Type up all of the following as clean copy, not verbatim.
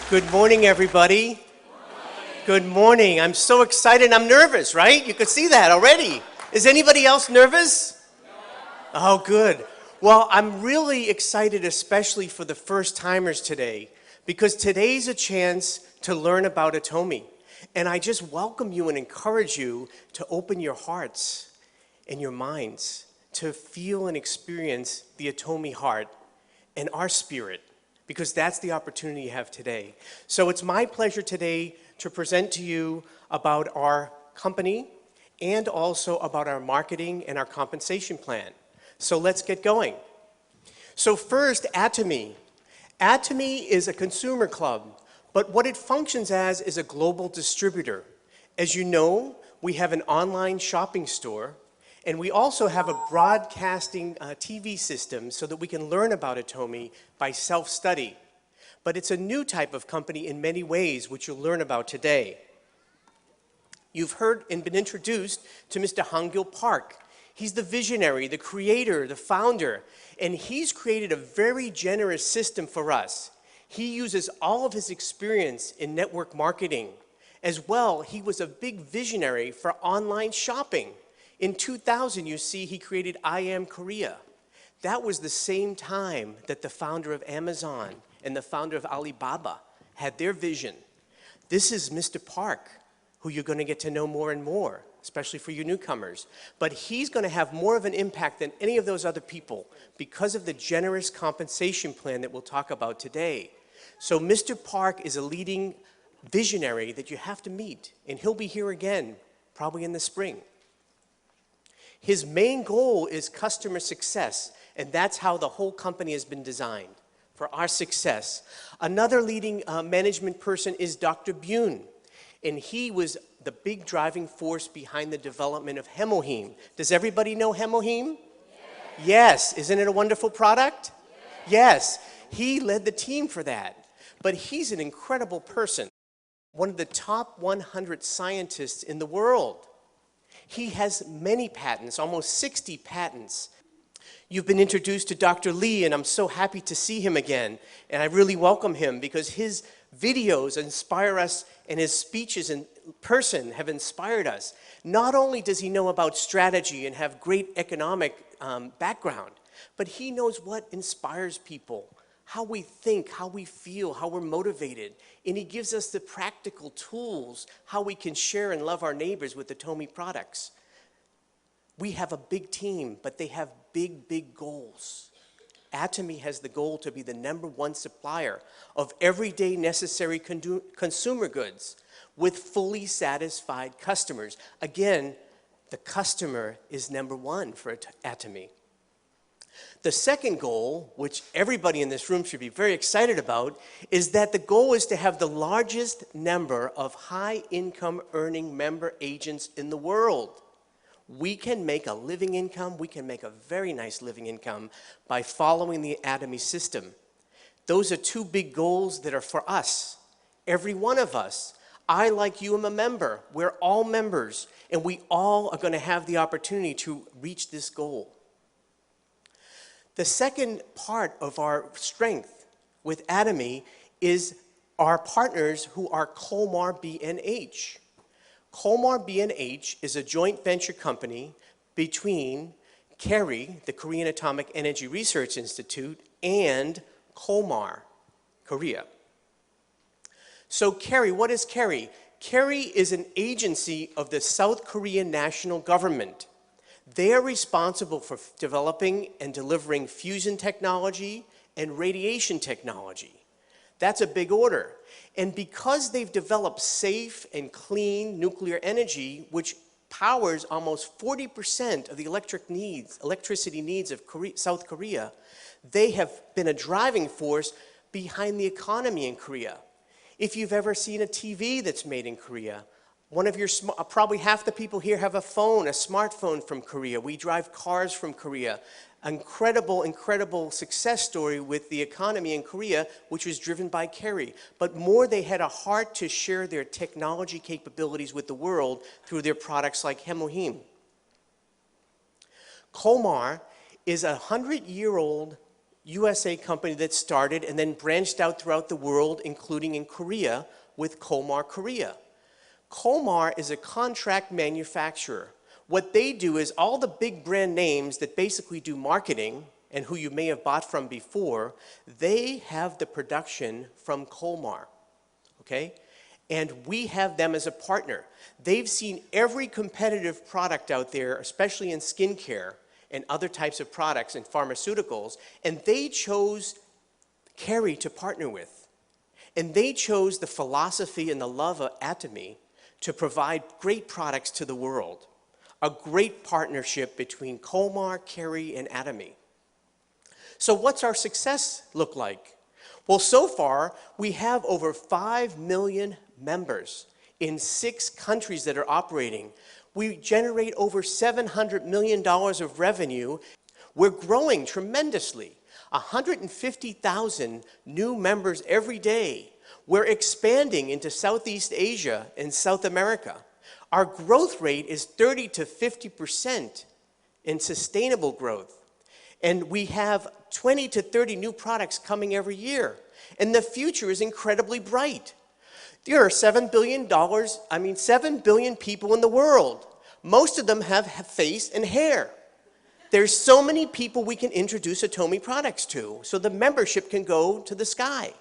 Good morning, everybody. Good morning. I'm so excited. I'm nervous, right? You could see that already. Is anybody else nervous? Oh, good. Well, I'm really excited, especially for the first-timers today, because today's a chance to learn about Atomy. And I just welcome you and encourage you to open your hearts and your minds to feel and experience the Atomy heart and our spirit, because that's the opportunity you have today. So it's my pleasure today to present to you about our company and also about our marketing and our compensation plan. So let's get going. So first, Atomy. Atomy is a consumer club, but what it functions as is a global distributor. As you know, we have an online shopping store, and we also have a broadcasting TV system so that we can learn about Atomy by self-study. But it's a new type of company in many ways, which you'll learn about today. You've heard and been introduced to Mr. Hangil Park. He's the visionary, the creator, the founder, and he's created a very generous system for us. He uses all of his experience in network marketing. As well, he was a big visionary for online shopping. In 2000, you see, he created I Am Korea. That was the same time that the founder of Amazon and the founder of Alibaba had their vision. This is Mr. Park, who you're going to get to know more and more, especially for you newcomers. But he's going to have more of an impact than any of those other people because of the generous compensation plan that we'll talk about today. So Mr. Park is a leading visionary that you have to meet, and he'll be here again, probably in the spring. His main goal is customer success, and that's how the whole company has been designed, for our success. Another leading management person is Dr. Bune, and he was the big driving force behind the development of Hemoheme. Does everybody know Hemoheme? Yes. Isn't it a wonderful product? Yes. He led the team for that. But he's an incredible person, one of the top 100 scientists in the world. He has many patents, almost 60 patents. You've been introduced to Dr. Lee, and I'm so happy to see him again. And I really welcome him because his videos inspire us, and his speeches in person have inspired us. Not only does he know about strategy and have great economic background, but he knows what inspires people, how we think, how we feel, how we're motivated. And he gives us the practical tools, how we can share and love our neighbors with the Atomy products. We have a big team, but they have big, big goals. Atomy has the goal to be the #1 supplier of everyday necessary consumer goods with fully satisfied customers. Again, the customer is #1 for Atomy. The second goal, which everybody in this room should be very excited about, is that the goal is to have the largest number of high-income earning member agents in the world. We can make a living income, we can make a very nice living income by following the Atomy system. Those are two big goals that are for us, every one of us. I, like you, am a member. We're all members, and we all are going to have the opportunity to reach this goal. The second part of our strength with Atomy is our partners who are Colmar B&H. Colmar B&H is a joint venture company between KERI, the Korean Atomic Energy Research Institute, and Colmar, Korea. So KERI, what is KERI? KERI is an agency of the South Korean national government. They are responsible for developing and delivering fusion technology and radiation technology. That's a big order. And because they've developed safe and clean nuclear energy, which powers almost 40% of the electricity needs of South Korea, they have been a driving force behind the economy in Korea. If you've ever seen a TV that's made in Korea, probably half the people here have a smartphone from Korea. We drive cars from Korea. Incredible, incredible success story with the economy in Korea, which was driven by KERI. But more, they had a heart to share their technology capabilities with the world through their products like Hemoheme. Colmar is a 100-year-old USA company that started and then branched out throughout the world, including in Korea with Kolmar Korea. Kolmar is a contract manufacturer. What they do is all the big brand names that basically do marketing and who you may have bought from before, they have the production from Kolmar, okay? And we have them as a partner. They've seen every competitive product out there, especially in skincare and other types of products and pharmaceuticals, and they chose Kerry to partner with. And they chose the philosophy and the love of Atomy to provide great products to the world. A great partnership between Kolmar, Kerry, and Atomy. So what's our success look like? Well, so far, we have over 5 million members in 6 countries that are operating. We generate over $700 million of revenue. We're growing tremendously. 150,000 new members every day. We're expanding into Southeast Asia and South America. Our growth rate is 30 to 50% in sustainable growth. And we have 20 to 30 new products coming every year. And the future is incredibly bright. There are 7 billion people in the world. Most of them have face and hair. There's so many people we can introduce Atomy products to, so the membership can go to the sky.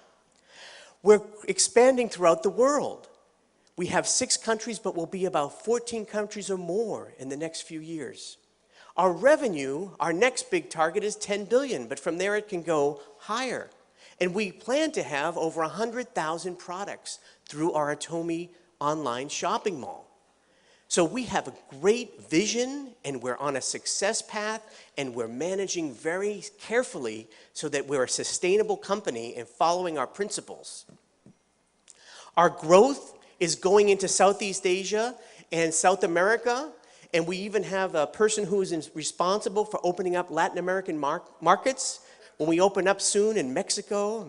We're expanding throughout the world. We have 6 countries, but we'll be about 14 countries or more in the next few years. Our revenue, our next big target is 10 billion, but from there it can go higher. And we plan to have over 100,000 products through our Atomy online shopping mall. So we have a great vision, and we're on a success path, and we're managing very carefully so that we're a sustainable company and following our principles. Our growth is going into Southeast Asia and South America, and we even have a person who is responsible for opening up Latin American markets. When we open up soon in Mexico,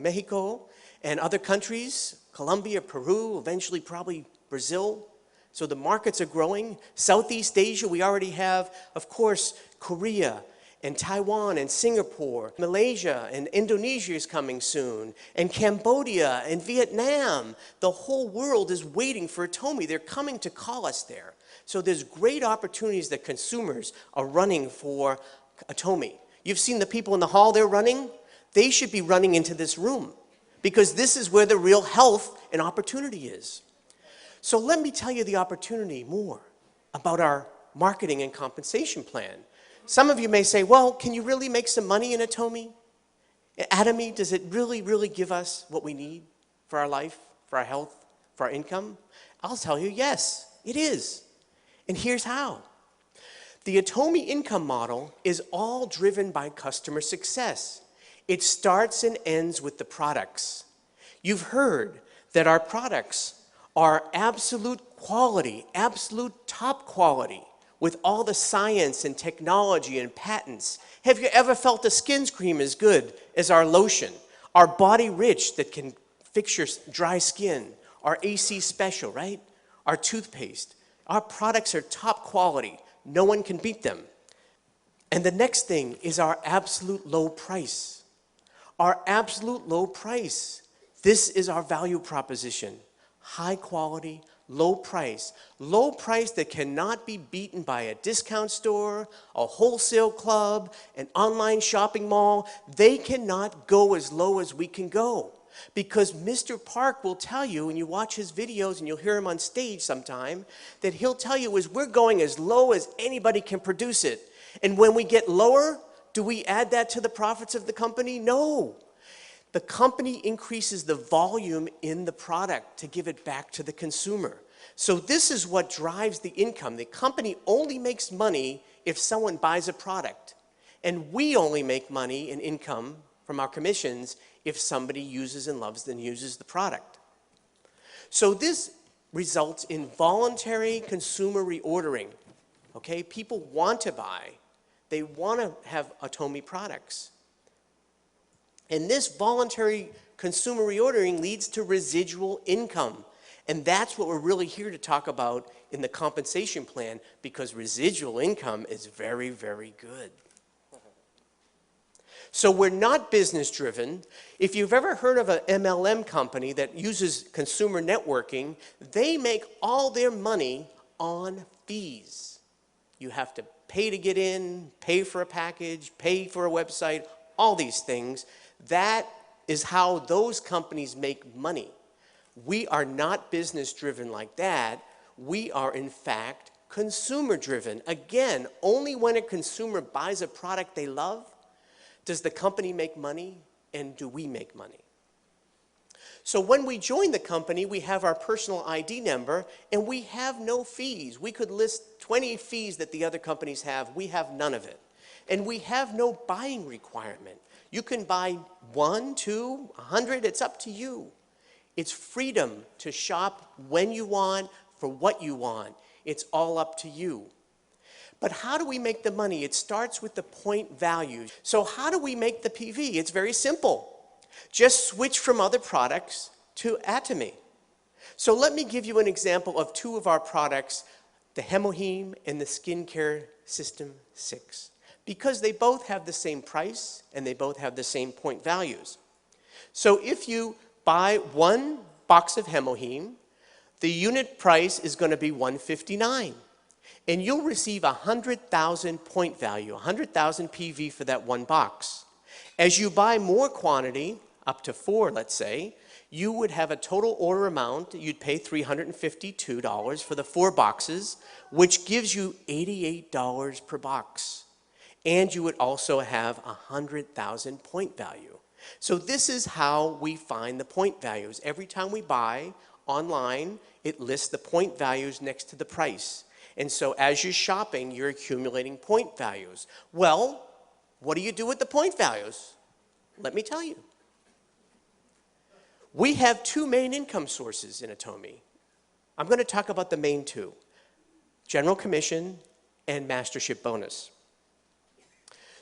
and other countries, Colombia, Peru, eventually probably Brazil. So the markets are growing. Southeast Asia, we already have, of course, Korea and Taiwan and Singapore. Malaysia and Indonesia is coming soon. And Cambodia and Vietnam. The whole world is waiting for Atomy. They're coming to call us there. So there's great opportunities that consumers are running for Atomy. You've seen the people in the hall they're running? They should be running into this room because this is where the real health and opportunity is. So let me tell you the opportunity more about our marketing and compensation plan. Some of you may say, well, can you really make some money in Atomy? Atomy, does it really give us what we need for our life, for our health, for our income? I'll tell you, yes, it is. And here's how. The Atomy income model is all driven by customer success. It starts and ends with the products. You've heard that our products are absolute quality, absolute top quality, with all the science and technology and patents. Have you ever felt a skin cream as good as our lotion? Our Body Rich that can fix your dry skin. Our AC Special, right? Our toothpaste. Our products are top quality. No one can beat them. And the next thing is our absolute low price. Our absolute low price. This is our value proposition. High quality, low price. Low price that cannot be beaten by a discount store, a wholesale club, an online shopping mall. They cannot go as low as we can go. Because Mr. Park will tell you, and you watch his videos and you'll hear him on stage sometime, that he'll tell you is we're going as low as anybody can produce it. And when we get lower, do we add that to the profits of the company? No. The company increases the volume in the product to give it back to the consumer. So this is what drives the income. The company only makes money if someone buys a product. And we only make money and income from our commissions if somebody uses and loves and uses the product. So this results in voluntary consumer reordering. Okay, people want to buy. They want to have Atomy products. And this voluntary consumer reordering leads to residual income. And that's what we're really here to talk about in the compensation plan, because residual income is very, very good. So we're not business driven. If you've ever heard of an MLM company that uses consumer networking, they make all their money on fees. You have to pay to get in, pay for a package, pay for a website, all these things. That is how those companies make money. We are not business driven like that. We are in fact consumer driven. Again, only when a consumer buys a product they love does the company make money, and do we make money. So when we join the company, we have our personal ID number, and we have no fees. We could list 20 fees that the other companies have. We have none of it. And we have no buying requirement. You can buy 1, 2, 100, it's up to you. It's freedom to shop when you want, for what you want. It's all up to you. But how do we make the money? It starts with the point values. So how do we make the PV? It's very simple. Just switch from other products to Atomy. So let me give you an example of two of our products, the Hemoheme and the Skincare System 6, because they both have the same price and they both have the same point values. So if you buy one box of Hemoheme, the unit price is going to be $159. And you'll receive 100,000 point value, 100,000 PV for that one box. As you buy more quantity, up to 4, let's say, you would have a total order amount. You'd pay $352 for the 4 boxes, which gives you $88 per box. And you would also have 100,000 point value. So this is how we find the point values. Every time we buy online, it lists the point values next to the price. And so as you're shopping, you're accumulating point values. Well, what do you do with the point values? Let me tell you. We have 2 main income sources in Atomy. I'm going to talk about the main 2, General Commission and Mastership Bonus.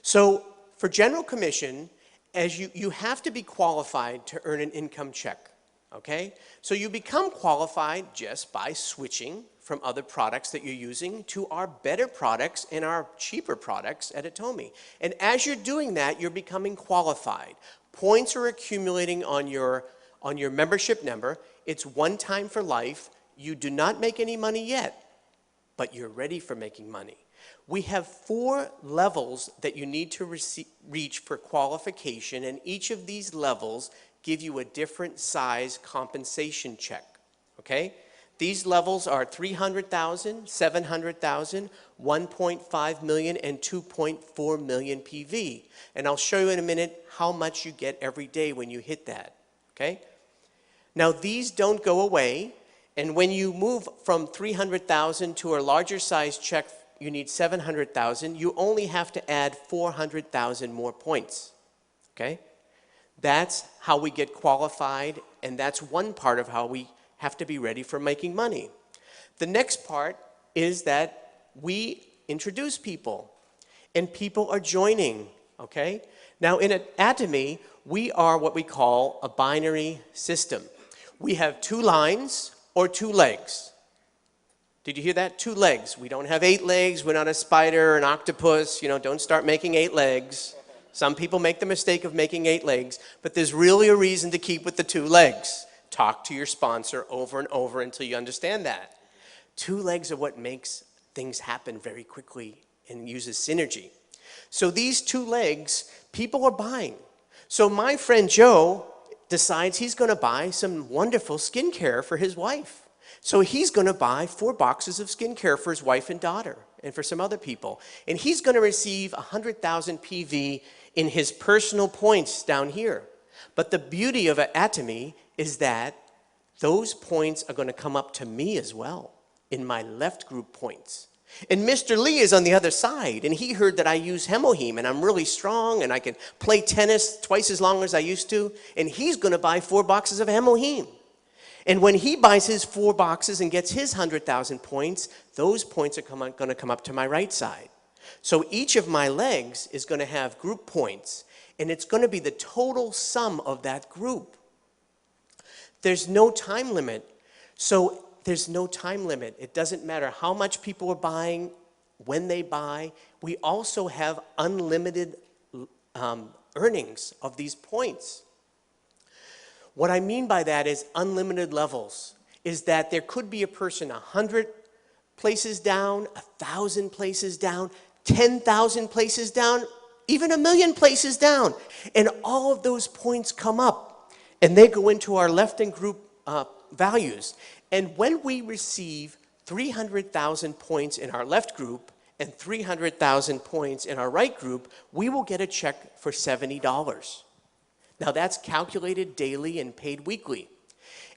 So for General Commission, as you have to be qualified to earn an income check. Okay? So you become qualified just by switching from other products that you're using to our better products and our cheaper products at Atomy. And as you're doing that, you're becoming qualified. Points are accumulating on your membership number. It's one time for life. You do not make any money yet, but you're ready for making money. We have 4 levels that you need to reach for qualification, and each of these levels give you a different size compensation check, okay? These levels are 300,000, 700,000, 1.5 million, and 2.4 million PV. And I'll show you in a minute how much you get every day when you hit that, okay? Now these don't go away, and when you move from 300,000 to a larger size check, you need 700,000, you only have to add 400,000 more points, okay? That's how we get qualified, and that's one part of how we have to be ready for making money. The next part is that we introduce people, and people are joining, okay? Now in Atomy, we are what we call a binary system. We have 2 lines or 2 legs. Did you hear that? 2 legs. We don't have 8 legs. We're not a spider, an octopus. You know, don't start making 8 legs. Some people make the mistake of making 8 legs, but there's really a reason to keep with the 2 legs. Talk to your sponsor over and over until you understand that. 2 legs are what makes things happen very quickly and uses synergy. So these 2 legs, people are buying. So my friend Joe decides he's going to buy some wonderful skincare for his wife. So he's going to buy 4 boxes of skincare for his wife and daughter and for some other people. And he's going to receive 100,000 PV in his personal points down here. But the beauty of Atomy is that those points are going to come up to me as well in my left group points. And Mr. Lee is on the other side, and he heard that I use Hemoheme, and I'm really strong, and I can play tennis twice as long as I used to, and he's going to buy 4 boxes of Hemoheme. And when he buys his 4 boxes and gets his 100,000 points, those points are going to come up to my right side. So each of my legs is going to have group points, and it's going to be the total sum of that group. There's no time limit. So there's no time limit. It doesn't matter how much people are buying, when they buy. We also have unlimited earnings of these points. What I mean by that is unlimited levels, is that there could be a person 100 places down, 1,000 places down, 10,000 places down, even 1,000,000 places down. And all of those points come up and they go into our left and group values. And when we receive 300,000 points in our left group and 300,000 points in our right group, we will get a check for $70. Now that's calculated daily and paid weekly.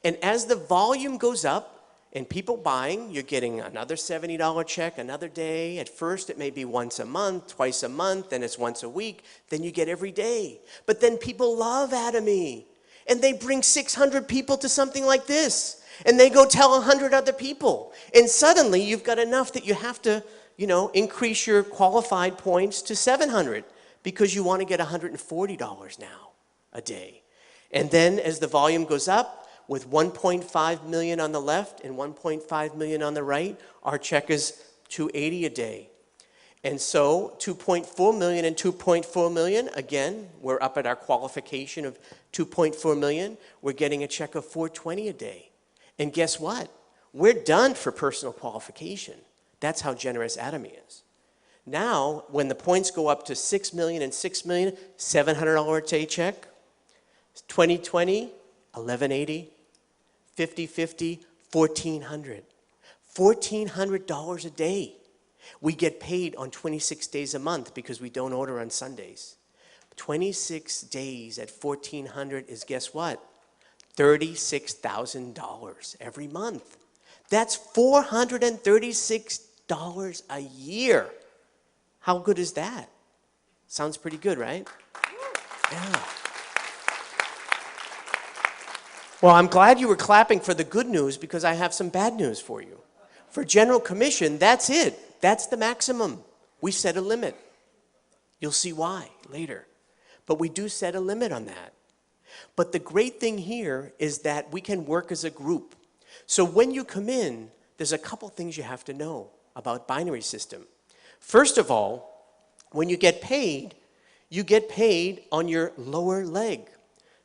And as the volume goes up and people buying, you're getting another $70 check another day. At first it may be once a month, twice a month, then it's once a week, then you get every day. But then people love Atomy and they bring 600 people to something like this and they go tell 100 other people. And suddenly you've got enough that you have to, increase your qualified points to 700 because you want to get $140 now a day. And then as the volume goes up, with 1.5 million on the left and 1.5 million on the right, our check is $280 a day. And so 2.4 million and 2.4 million, again, we're up at our qualification of 2.4 million. We're getting a check of $420 a day. And guess what? We're done for personal qualification. That's how generous Atomy is. Now, when the points go up to 6 million and 6 million, $700 a day check. 2020, $1,180. 50/50, $1,400. $1,400 a day. We get paid on 26 days a month because we don't order on Sundays. 26 days at $1,400 is, guess what? $36,000 every month. That's $436 a year. How good is that? Sounds pretty good, right? Yeah. Well, I'm glad you were clapping for the good news because I have some bad news for you. For general commission, that's it. That's the maximum. We set a limit. You'll see why later. But we do set a limit on that. But the great thing here is that we can work as a group. So when you come in, there's a couple things you have to know about binary system. First of all, when you get paid on your lower leg.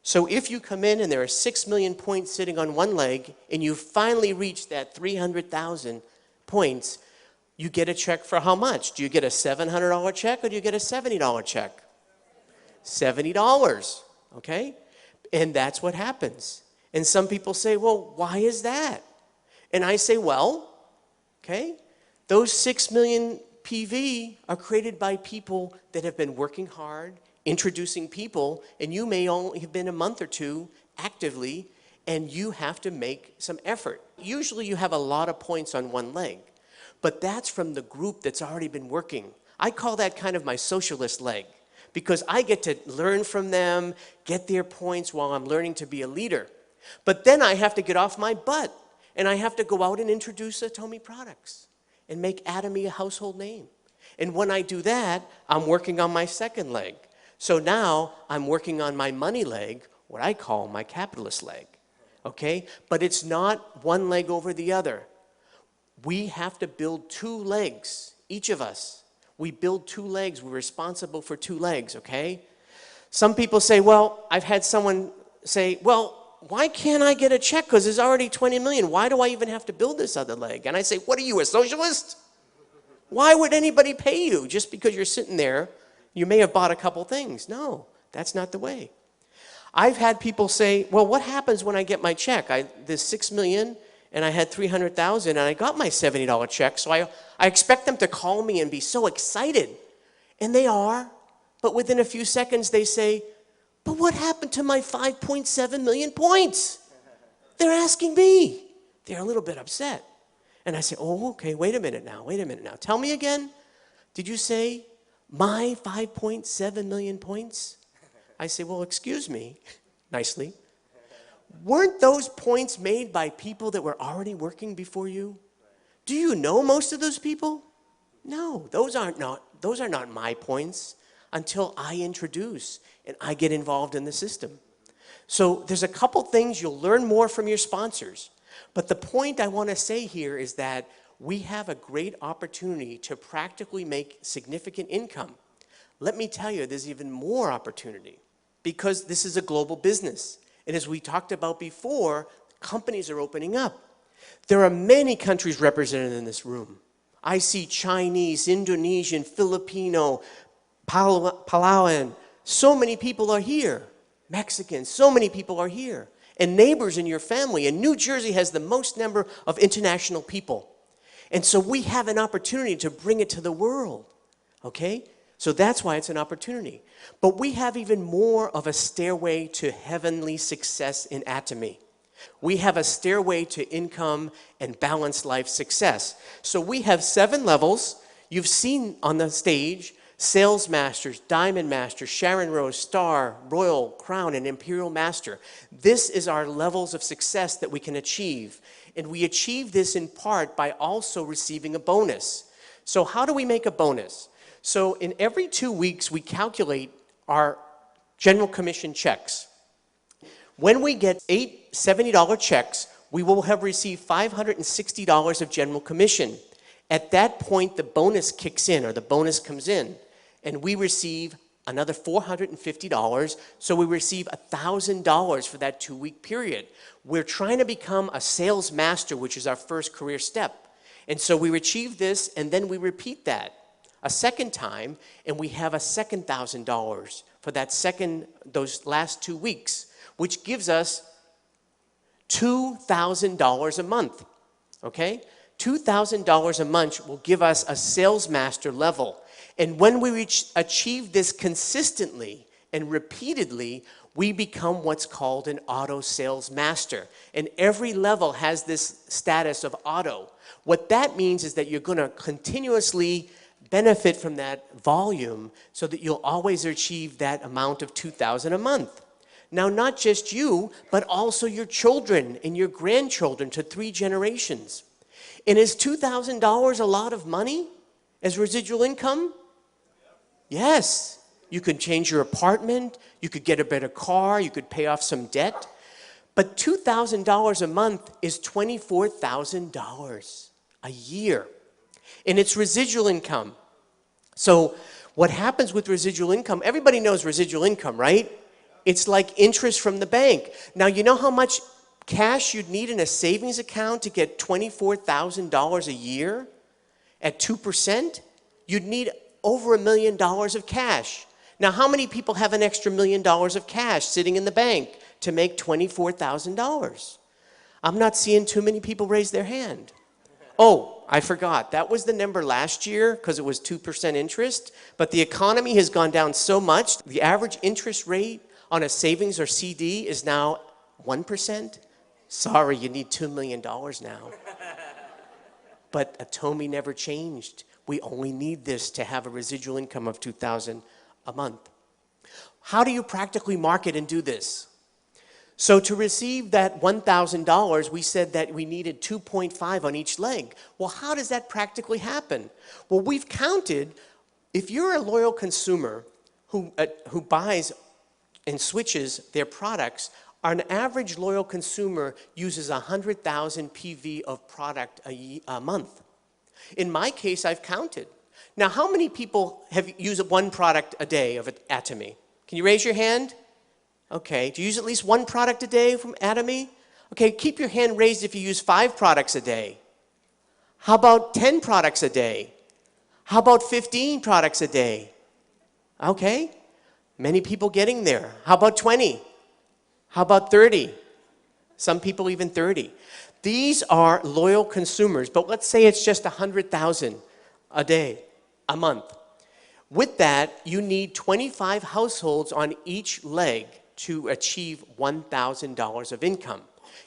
So if you come in and there are 6 million points sitting on one leg and you finally reach that 300,000 points, you get a check for how much? Do you get a $700 check or do you get a $70 check? $70, okay? And that's what happens. And some people say, well, why is that? And I say, well, okay, those 6 million PV are created by people that have been working hard, introducing people, and you may only have been a month or two actively, and you have to make some effort. Usually you have a lot of points on one leg, but that's from the group that's already been working. I call that kind of my socialist leg, because I get to learn from them, get their points while I'm learning to be a leader. But then I have to get off my butt, and I have to go out and introduce Atomy products and make Atomy a household name. And when I do that, I'm working on my second leg. So now I'm working on my money leg, what I call my capitalist leg, okay? But it's not one leg over the other. We have to build two legs, each of us. We build two legs. We're responsible for two legs, okay? Some people say, well, I've had someone say, well, why can't I get a check? Because there's already 20 million. Why do I even have to build this other leg? And I say, what are you, a socialist? Why would anybody pay you just because you're sitting there? You may have bought a couple things. No, that's not the way. I've had people say, well, what happens when I get my check? There's 6 million and I had 300,000 and I got my $70 check. So I expect them to call me and be so excited. And they are. But within a few seconds they say, but what happened to my 5.7 million points? They're asking me. They're a little bit upset. And I say, oh, okay, wait a minute now. Tell me again. Did you say my 5.7 million points? I say, well, excuse me, nicely. Weren't those points made by people that were already working before you? Do you know most of those people? No, those are not my points until I introduce and I get involved in the system. So there's a couple things you'll learn more from your sponsors. But the point I want to say here is that we have a great opportunity to practically make significant income. let me tell you, there's even more opportunity because this is a global business. And as we talked about before, companies are opening up. There are many countries represented in this room. I see Chinese, Indonesian, Filipino, Palauan. So many people are here. Mexicans, so many people are here. And neighbors in your family. And New Jersey has the most number of international people. And so we have an opportunity to bring it to the world. Okay? So that's why it's an opportunity. But we have even more of a stairway to heavenly success in Atomy. We have a stairway to income and balanced life success. So we have 7 levels. You've seen on the stage Sales Masters, Diamond Master, Sharon Rose, Star, Royal, Crown, and Imperial Master. This is our levels of success that we can achieve. And we achieve this in part by also receiving a bonus. So how do we make a bonus? So in every 2 weeks, we calculate our general commission checks. When we get 8 $70 checks, we will have received $560 of general commission. At that point, the bonus kicks in, or the bonus comes in, and we receive another $450, so we receive $1,000 for that 2-week period. We're trying to become a sales master, which is our first career step. And so we achieve this, and then we repeat that a second time, and we have a second $1,000 for those last 2 weeks, which gives us $2,000 a month, okay? $2,000 a month will give us a sales master level. And when we achieve this consistently and repeatedly, we become what's called an auto sales master. And every level has this status of auto. What that means is that you're going to continuously benefit from that volume so that you'll always achieve that amount of $2,000 a month. Now, not just you, but also your children and your grandchildren to 3 generations. And is $2,000 a lot of money as residual income? Yes. You could change your apartment, you could get a better car, you could pay off some debt. But $2,000 a month is $24,000 a year. And it's residual income. So what happens with residual income, everybody knows residual income, right? It's like interest from the bank. Now, you know how much cash you'd need in a savings account to get $24,000 a year at 2%? You'd need over $1 million of cash. Now, how many people have an extra $1 million of cash sitting in the bank to make $24,000? I'm not seeing too many people raise their hand. Oh, I forgot. That was the number last year because it was 2% interest. But the economy has gone down so much. The average interest rate on a savings or CD is now 1%. Sorry, you need $2 million now. But Atomy never changed. We only need this to have a residual income of $2,000 a month. How do you practically market and do this? So to receive that $1,000, we said that we needed 2.5 on each leg. Well, how does that practically happen? Well, we've counted, if you're a loyal consumer who buys and switches their products, an average loyal consumer uses 100,000 PV of product a month. In my case, I've counted. Now, how many people have used 1 product a day of Atomy? Can you raise your hand? Okay, do you use at least 1 product a day from Atomy? Okay, keep your hand raised if you use 5 products a day. How about 10 products a day? How about 15 products a day? Okay, many people getting there. How about 20? How about 30? Some people even 30. These are loyal consumers, but let's say it's just 100,000 a day, a month. With that, you need 25 households on each leg to achieve $1,000 of income.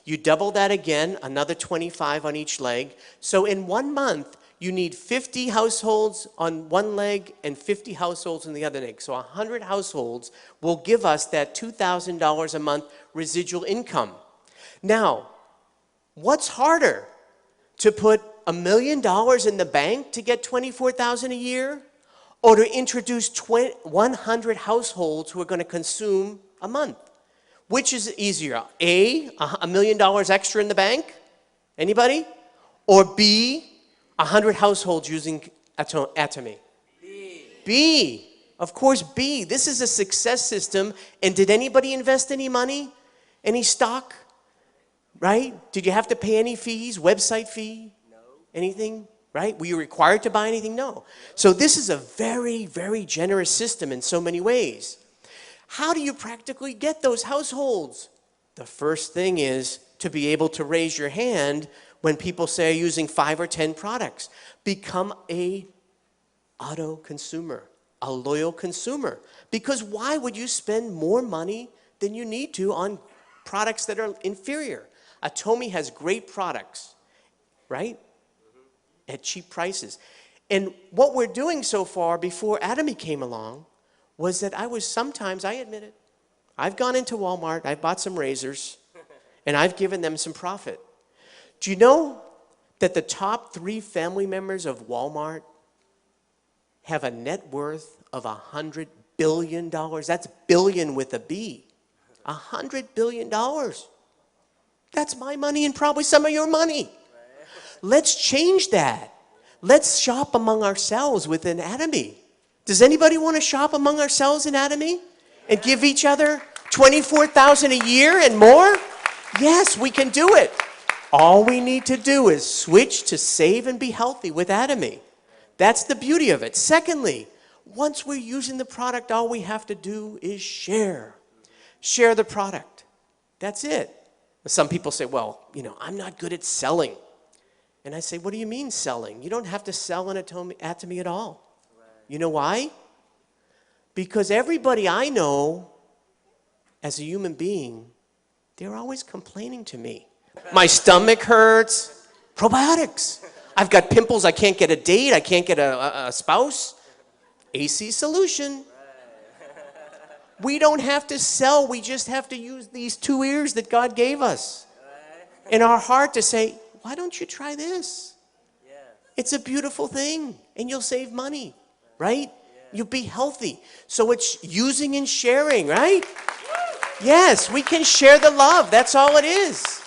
You double that again, another 25 on each leg. So in 1 month, you need 50 households on one leg and 50 households on the other leg. So 100 households will give us that $2,000 a month residual income. Now, what's harder? To put $1 million in the bank to get $24,000 a year? Or to introduce 100 households who are going to consume a month? Which is easier? A, $1 million extra in the bank? Anybody? Or B, 100 households using Atomy? B. Of course, B. This is a success system. And did anybody invest any money? Any stock? Right? Did you have to pay any fees? Website fee? No. Anything? Right? Were you required to buy anything? No. So this is a very, very generous system in so many ways. How do you practically get those households? The first thing is to be able to raise your hand when people say are using 5 or 10 products. Become a auto consumer, a loyal consumer. Because why would you spend more money than you need to on products that are inferior? Atomy has great products, right? At cheap prices. And what we're doing so far before Atomy came along was that I admit it, I've gone into Walmart, I've bought some razors, and I've given them some profit. Do you know that the top 3 family members of Walmart have a net worth of $100 billion? That's billion with a B. $100 billion. That's my money and probably some of your money. Let's change that. Let's shop among ourselves within Atomy. Does anybody want to shop among ourselves in Atomy and give each other $24,000 a year and more? Yes, we can do it. All we need to do is switch to save and be healthy with Atomy. That's the beauty of it. Secondly, once we're using the product, all we have to do is share. Share the product. That's it. Some people say, well, I'm not good at selling. And I say, what do you mean selling? You don't have to sell an Atomy at all. You know why? Because everybody I know as a human being, they're always complaining to me. My stomach hurts. Probiotics. I've got pimples. I can't get a date. I can't get a spouse. AC solution. We don't have to sell. We just have to use these 2 ears that God gave us in our heart to say, why don't you try this? It's a beautiful thing, and you'll save money. Right? You'll be healthy. So it's using and sharing, right? Yes, we can share the love. That's all it is.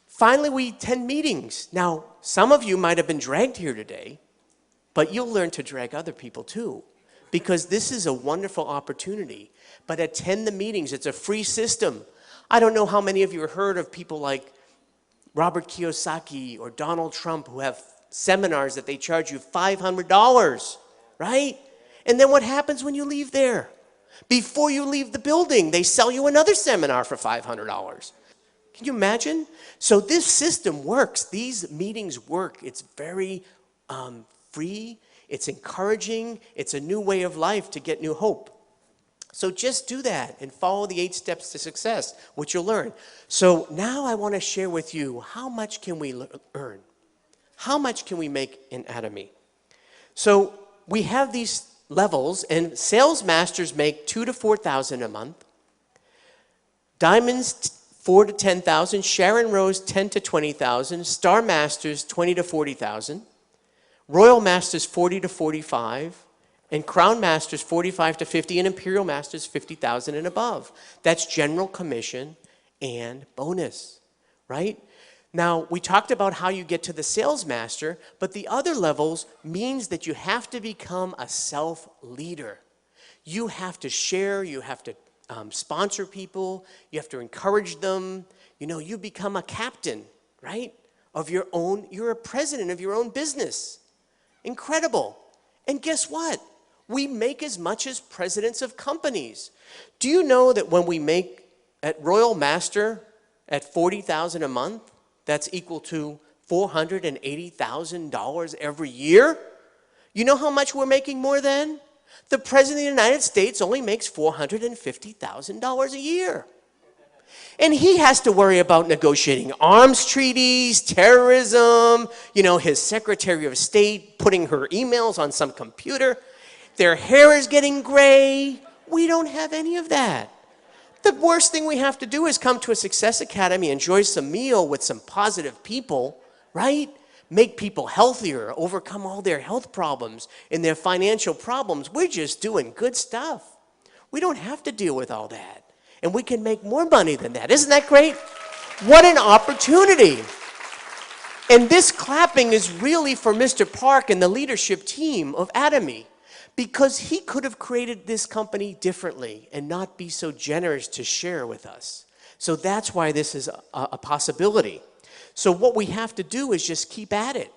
Finally, we attend meetings. Now, some of you might have been dragged here today, but you'll learn to drag other people too, because this is a wonderful opportunity. But attend the meetings. It's a free system. I don't know how many of you have heard of people like Robert Kiyosaki or Donald Trump who have seminars that they charge you $500, right? And then what happens when you leave there? Before you leave the building, they sell you another seminar for $500. Can you imagine? So this system works. These meetings work. It's very free. It's encouraging. It's a new way of life to get new hope. So just do that and follow the 8 steps to success, which you'll learn. So now I want to share with you, how much can we earn? How much can we make in Atomy? So we have these levels, and sales masters make $2,000 to $4,000 a month. Diamonds, $4,000 to $10,000. Sharon Rose, $10,000 to $20,000. Star Masters, $20,000 to $40,000. Royal Masters, $40,000 to $45,000. And Crown Masters, $45,000 to $50,000. And Imperial Masters, $50,000 and above. That's general commission and bonus, right? Now, we talked about how you get to the sales master, but the other levels means that you have to become a self-leader. You have to share, you have to sponsor people, you have to encourage them. You become a captain, right, of your own, you're a president of your own business. Incredible. And guess what? We make as much as presidents of companies. Do you know that when we make at Royal Master at $40,000 a month, that's equal to $480,000 every year? You know how much we're making more than? The President of the United States only makes $450,000 a year. And he has to worry about negotiating arms treaties, terrorism, his Secretary of State putting her emails on some computer. Their hair is getting gray. We don't have any of that. The worst thing we have to do is come to a Success Academy, enjoy some meal with some positive people, right? Make people healthier, overcome all their health problems and their financial problems. We're just doing good stuff. We don't have to deal with all that. And we can make more money than that. Isn't that great? What an opportunity. And this clapping is really for Mr. Park and the leadership team of Atomy. because he could have created this company differently and not be so generous to share with us. So that's why this is a possibility. So what we have to do is just keep at it.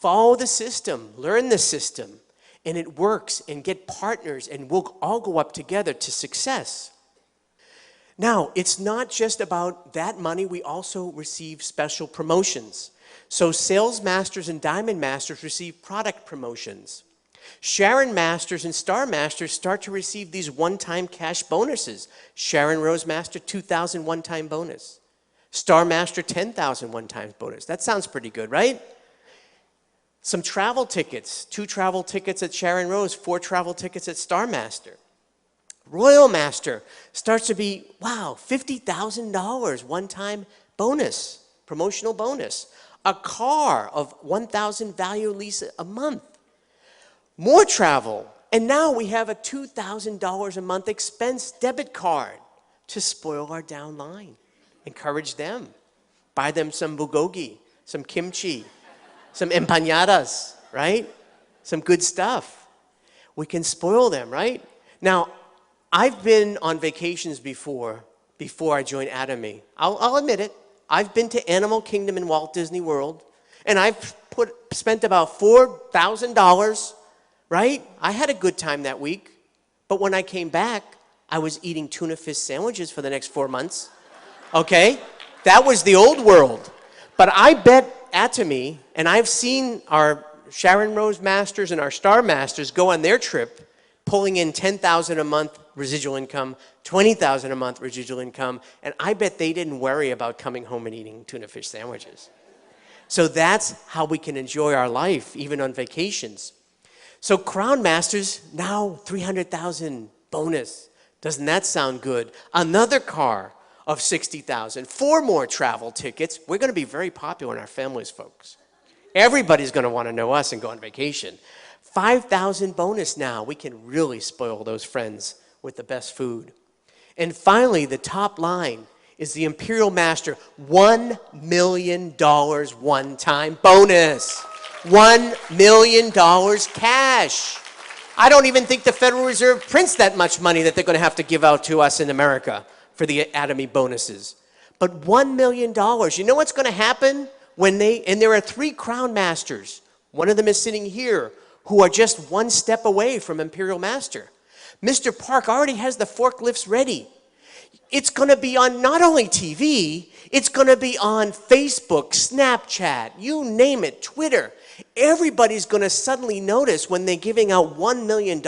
Follow the system, learn the system, and it works, and get partners, and we'll all go up together to success. Now, it's not just about that money. We also receive special promotions. So sales masters and diamond masters receive product promotions. Sharon Masters and Star Masters start to receive these one-time cash bonuses. Sharon Rose Master, $2,000 one-time bonus. Star Master, $10,000 one-time bonus. That sounds pretty good, right? Some travel tickets, 2 travel tickets at Sharon Rose, 4 travel tickets at Star Master. Royal Master starts to be, wow, $50,000 one-time bonus, promotional bonus. A car of $1,000 value lease a month. More travel, and now we have a $2,000 a month expense debit card to spoil our downline. Encourage them. Buy them some bulgogi, some kimchi, some empanadas, right? Some good stuff. We can spoil them, right? Now, I've been on vacations before I joined Atomy. I'll admit it. I've been to Animal Kingdom in Walt Disney World, and I've spent about $4,000, right? I had a good time that week, but when I came back, I was eating tuna fish sandwiches for the next 4 months, okay? That was the old world. But I bet Atomy, and I've seen our Sharon Rose Masters and our Star Masters go on their trip, pulling in $10,000 a month residual income, $20,000 a month residual income, and I bet they didn't worry about coming home and eating tuna fish sandwiches. So that's how we can enjoy our life, even on vacations. So Crown Masters, now $300,000 bonus. Doesn't that sound good? Another car of $60,000, 4 more travel tickets. We're going to be very popular in our families, folks. Everybody's going to want to know us and go on vacation. $5,000 bonus now. We can really spoil those friends with the best food. And finally, the top line is the Imperial Master, $1 million one-time bonus. $1 million cash. I don't even think the Federal Reserve prints that much money that they're going to have to give out to us in America for the Atomy bonuses. But $1 million, you know what's going to happen when and there are 3 Crown Masters. One of them is sitting here, who are just 1 step away from Imperial Master. Mr. Park already has the forklifts ready. It's going to be on not only TV, it's going to be on Facebook, Snapchat, you name it, Twitter. Everybody's going to suddenly notice when they're giving out $1 million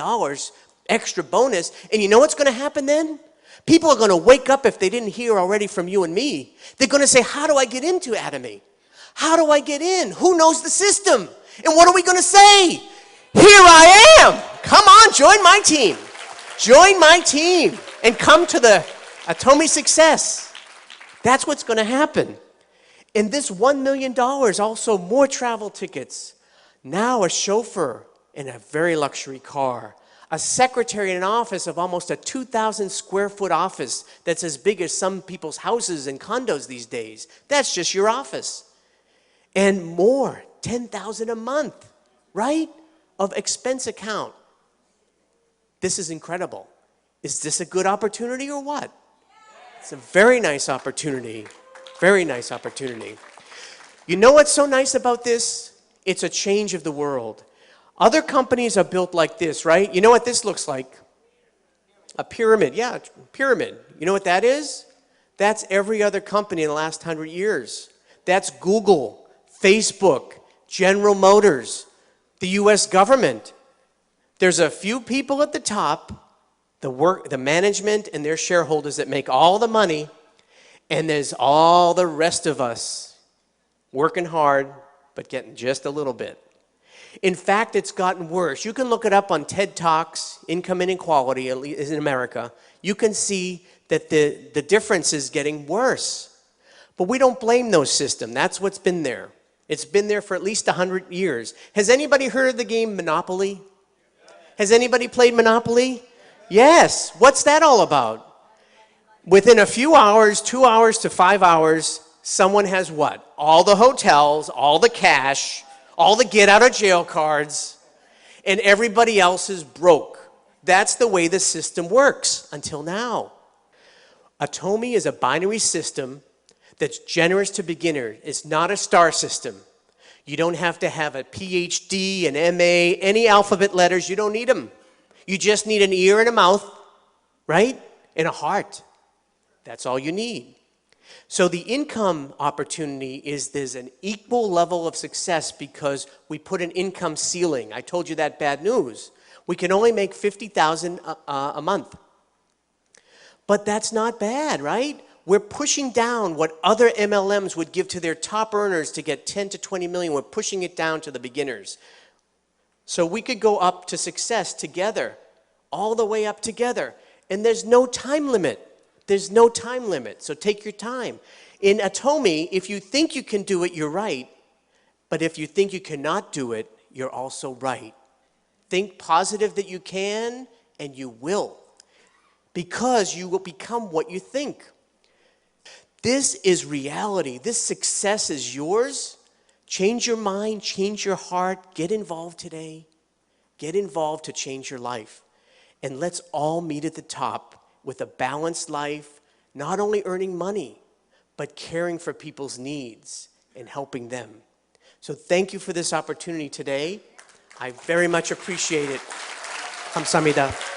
extra bonus. And you know what's going to happen then? People are going to wake up if they didn't hear already from you and me. They're going to say, how do I get into Atomy? How do I get in? Who knows the system? And what are we going to say? Here I am. Come on, join my team. Join my team and come to the Atomy success. That's what's going to happen. And this $1 million, also more travel tickets. Now a chauffeur in a very luxury car. A secretary in an office of almost a 2,000 square foot office that's as big as some people's houses and condos these days. That's just your office. And more, $10,000 a month, right? Of expense account. This is incredible. Is this a good opportunity or what? It's a very nice opportunity. Very nice opportunity. You know what's so nice about this? It's a change of the world. Other companies are built like this, right? You know what this looks like? A pyramid. Yeah, pyramid. You know what that is? That's every other company in the last 100 years. That's Google, Facebook, General Motors, the US government. There's a few people at the top, the management and their shareholders that make all the money, and there's all the rest of us working hard, but getting just a little bit. In fact, it's gotten worse. You can look it up on TED Talks, Income Inequality, at least in America. You can see that the difference is getting worse. But we don't blame those systems. That's what's been there. It's been there for at least 100 years. Has anybody heard of the game Monopoly? Has anybody played Monopoly? Yes. What's that all about? Within a few hours, 2 hours to 5 hours, someone has what? All the hotels, all the cash, all the get out of jail cards. and everybody else is broke. That's the way the system works until now. Atomy is a binary system that's generous to beginners. It's not a star system. You don't have to have a PhD, an MA, any alphabet letters. You don't need them. You just need an ear and a mouth, right? And a heart. That's all you need. So the income opportunity is there's an equal level of success because we put an income ceiling. I told you that bad news. We can only make $50,000 a month. But that's not bad, right? We're pushing down what other MLMs would give to their top earners to get 10 to 20 million. We're pushing it down to the beginners. So we could go up to success together, all the way up together. And there's no time limit. There's no time limit. So take your time. In Atomy, if you think you can do it, you're right. But if you think you cannot do it, you're also right. Think positive that you can, and you will. Because you will become what you think. This is reality. This success is yours. Change your mind, change your heart. Get involved today. Get involved to change your life. And let's all meet at the top with a balanced life, not only earning money, but caring for people's needs and helping them. So thank you for this opportunity today. I very much appreciate it. 감사합니다.